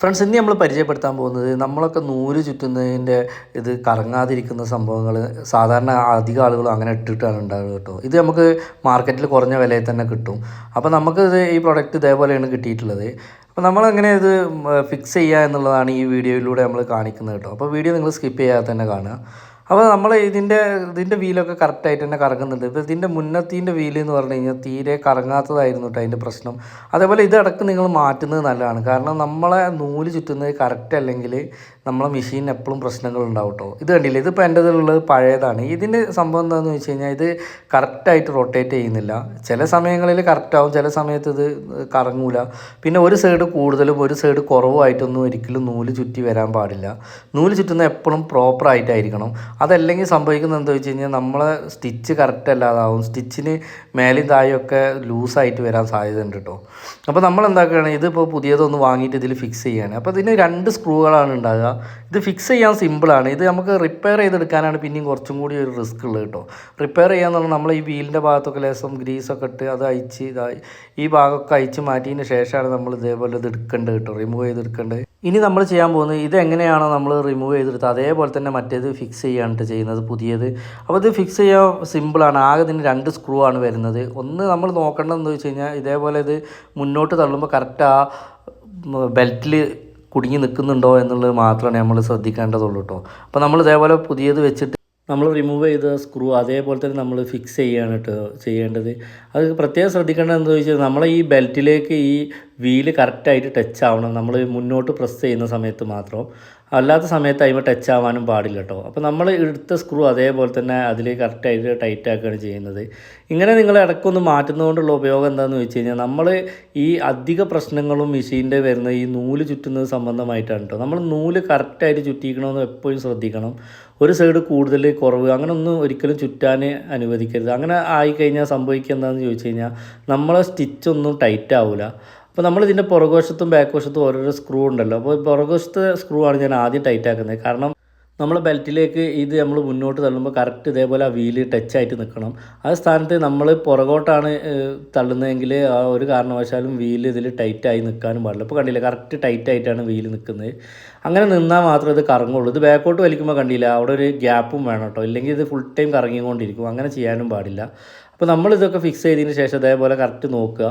Friends, ഇന്ന് നമ്മൾ പരിചയപ്പെടുത്താൻ പോകുന്നത് നമ്മളൊക്കെ നൂല് ചുറ്റുന്നതിൻ്റെ ഇത് കറങ്ങാതിരിക്കുന്ന സംഭവങ്ങൾ സാധാരണ അധികം ആളുകളും അങ്ങനെ ഇട്ടിട്ടാണ് ഉണ്ടാവുക കേട്ടോ. ഇത് നമുക്ക് മാർക്കറ്റിൽ കുറഞ്ഞ വിലയിൽ തന്നെ കിട്ടും. അപ്പോൾ നമുക്ക് ഈ പ്രൊഡക്റ്റ് ഇതേപോലെയാണ് കിട്ടിയിട്ടുള്ളത്. അപ്പോൾ നമ്മളെങ്ങനെ ഇത് ഫിക്സ് ചെയ്യുക എന്നുള്ളതാണ് ഈ വീഡിയോയിലൂടെ നമ്മൾ കാണിക്കുന്നത് കേട്ടോ. അപ്പോൾ വീഡിയോ നിങ്ങൾ സ്കിപ്പ് ചെയ്യാതെ തന്നെ കാണുക. അപ്പോൾ നമ്മൾ ഇതിൻ്റെ വീലൊക്കെ കറക്റ്റായിട്ട് തന്നെ കറങ്ങുന്നുണ്ട്. ഇപ്പോൾ ഇതിൻ്റെ മുന്നത്തിൻ്റെ വീല് എന്ന് പറഞ്ഞു കഴിഞ്ഞാൽ തീരെ കറങ്ങാത്തതായിരുന്നു കേട്ടോ അതിൻ്റെ പ്രശ്നം. അതേപോലെ ഇടയ്ക്ക് നിങ്ങൾ മാറ്റുന്നത് നല്ലതാണ്. കാരണം നമ്മളെ നൂല് ചുറ്റുന്നത് കറക്റ്റ് അല്ലെങ്കിൽ നമ്മളെ മെഷീൻ എപ്പോഴും പ്രശ്നങ്ങളുണ്ടാവും കേട്ടോ. ഇത് കണ്ടില്ല, ഇതിപ്പോൾ എൻ്റെ ഇതിലുള്ളത് പഴയതാണ്. ഇതിൻ്റെ സംഭവം എന്താണെന്ന് വെച്ച് കഴിഞ്ഞാൽ ഇത് കറക്റ്റായിട്ട് റൊട്ടേറ്റ് ചെയ്യുന്നില്ല. ചില സമയങ്ങളിൽ കറക്റ്റാവും, ചില സമയത്ത് ഇത് കറങ്ങൂല. പിന്നെ ഒരു സൈഡ് കൂടുതലും ഒരു സൈഡ് കുറവുമായിട്ടൊന്നും ഒരിക്കലും നൂല് ചുറ്റി വരാൻ പാടില്ല. നൂല് ചുറ്റുന്നത് എപ്പോഴും പ്രോപ്പറായിട്ടായിരിക്കണം. അതല്ലെങ്കിൽ സംഭവിക്കുന്നത് എന്താ വെച്ച് കഴിഞ്ഞാൽ നമ്മളെ സ്റ്റിച്ച് കറക്റ്റ് അല്ലാതാവും. സ്റ്റിച്ചിന് മേലും താഴെയൊക്കെ ലൂസായിട്ട് വരാൻ സാധ്യത ഉണ്ട് കേട്ടോ. അപ്പോൾ നമ്മൾ എന്താക്കുകയാണ്, ഇതിപ്പോൾ പുതിയതൊന്ന് വാങ്ങിയിട്ട് ഇതിൽ ഫിക്സ് ചെയ്യുകയാണ്. അപ്പോൾ ഇതിന് 2 സ്ക്രൂകളാണ് ഉണ്ടാകുക. ഇത് ഫിക്സ് ചെയ്യാൻ സിമ്പിളാണ്. ഇത് നമുക്ക് റിപ്പയർ ചെയ്തെടുക്കാനാണ് പിന്നെയും കുറച്ചും കൂടി ഒരു റിസ്ക് ഉള്ളത് കേട്ടോ. റിപ്പയർ ചെയ്യാന്ന് പറഞ്ഞാൽ നമ്മൾ ഈ വീലിൻ്റെ ഭാഗത്തൊക്കെ ലേശം ഗ്രീസൊക്കെ ഇട്ട് അത് അയച്ച് ഈ ഭാഗമൊക്കെ അയച്ച് മാറ്റിയതിന് ശേഷമാണ് നമ്മൾ ഇതേപോലെ ഇത് എടുക്കേണ്ടത് കേട്ടോ, റിമൂവ് ചെയ്തെടുക്കേണ്ടത്. ഇനി നമ്മൾ ചെയ്യാൻ പോകുന്നത് ഇതെങ്ങനെയാണോ നമ്മൾ റിമൂവ് ചെയ്തെടുത്ത് അതേപോലെ തന്നെ മറ്റേത് ഫിക്സ് ചെയ്യാണ് ചെയ്യുന്നത് പുതിയത്. അപ്പോൾ ഇത് ഫിക്സ് ചെയ്യാൻ സിമ്പിളാണ്. ആകെ ഇതിന് 2 സ്ക്രൂ ആണ് വരുന്നത്. ഒന്ന് നമ്മൾ നോക്കേണ്ടതെന്ന് വെച്ച് കഴിഞ്ഞാൽ ഇതേപോലെ ഇത് മുന്നോട്ട് തള്ളുമ്പോൾ കറക്റ്റ് ആ ബെൽറ്റിൽ കുടുങ്ങി നിൽക്കുന്നുണ്ടോ എന്നുള്ളത് മാത്രമാണ് നമ്മൾ ശ്രദ്ധിക്കേണ്ടതുള്ളൂ കേട്ടോ. അപ്പോൾ നമ്മൾ ഇതേപോലെ പുതിയത് വെച്ചിട്ട് നമ്മൾ റിമൂവ് ചെയ്ത സ്ക്രൂ അതേപോലെ തന്നെ നമ്മൾ ഫിക്സ് ചെയ്യാണ് കേട്ടോ ചെയ്യേണ്ടത്. അത് പ്രത്യേകം ശ്രദ്ധിക്കേണ്ടത് എന്താണെന്ന് ചോദിച്ചാൽ നമ്മളെ ഈ ബെൽറ്റിലേക്ക് ഈ വീല് കറക്റ്റായിട്ട് ടച്ച് ആവണം. നമ്മൾ മുന്നോട്ട് പ്രസ് ചെയ്യുന്ന സമയത്ത് മാത്രം, അല്ലാത്ത സമയത്ത് അതിന് ടച്ച് ആവാനും പാടില്ല കേട്ടോ. അപ്പോൾ നമ്മൾ എടുത്ത സ്ക്രൂ അതേപോലെ തന്നെ അതിൽ കറക്റ്റായിട്ട് ടൈറ്റ് ആക്കുകയാണ് ചെയ്യുന്നത്. ഇങ്ങനെ നിങ്ങൾ ഇടയ്ക്കൊന്ന് മാറ്റുന്നതുകൊണ്ടുള്ള ഉപയോഗം എന്താണെന്ന് വെച്ച് കഴിഞ്ഞാൽ നമ്മൾ ഈ അധിക പ്രശ്നങ്ങളും മെഷീൻ്റെ വരുന്ന ഈ നൂല് ചുറ്റുന്നത് സംബന്ധമായിട്ടാണ് കേട്ടോ. നമ്മൾ നൂല് കറക്റ്റായിട്ട് ചുറ്റിക്കണമെന്ന് എപ്പോഴും ശ്രദ്ധിക്കണം. ഒരു സൈഡ് കൂടുതൽ കുറവ് അങ്ങനെ ഒന്നും ഒരിക്കലും ചുറ്റാൻ അനുവദിക്കരുത്. അങ്ങനെ ആയിക്കഴിഞ്ഞാൽ സംഭവിക്കുക എന്താണെന്ന് ചോദിച്ചു കഴിഞ്ഞാൽ നമ്മളെ സ്റ്റിച്ചൊന്നും ടൈറ്റ് ആവില്ല. അപ്പോൾ നമ്മളിതിൻ്റെ പുറകുവശത്തും ബാക്ക് വശത്തും ഓരോരോ സ്ക്രൂ ഉണ്ടല്ലോ. അപ്പോൾ പുറകുവശത്തെ സ്ക്രൂ ആണ് ഞാൻ ആദ്യം ടൈറ്റ് ആക്കുന്നത്. കാരണം നമ്മൾ ബെൽറ്റിലേക്ക് ഇത് നമ്മൾ മുന്നോട്ട് തള്ളുമ്പോൾ കറക്റ്റ് ഇതേപോലെ ആ വീല് ടച്ചായിട്ട് നിൽക്കണം. ആ സ്ഥാനത്ത് നമ്മൾ പുറകോട്ടാണ് തള്ളുന്നതെങ്കിൽ ആ ഒരു കാരണവശാലും വീല് ഇതിൽ ടൈറ്റായി നിൽക്കാനും പാടില്ല. ഇപ്പോൾ കണ്ടില്ല, കറക്റ്റ് ടൈറ്റായിട്ടാണ് വീല് നിൽക്കുന്നത്. അങ്ങനെ നിന്നാൽ മാത്രമേ ഇത് കറങ്ങുള്ളൂ. ഇത് ബാക്കോട്ട് വലിക്കുമ്പോൾ കണ്ടില്ല, അവിടെ ഒരു ഗ്യാപ്പും വേണം കേട്ടോ, ഇല്ലെങ്കിൽ ഇത് ഫുൾ ടൈം കറങ്ങിക്കൊണ്ടിരിക്കും. അങ്ങനെ ചെയ്യാനും പാടില്ല. അപ്പോൾ നമ്മളിതൊക്കെ ഫിക്സ് ചെയ്തതിന് ശേഷം ഇതേപോലെ കറക്റ്റ് നോക്കുക.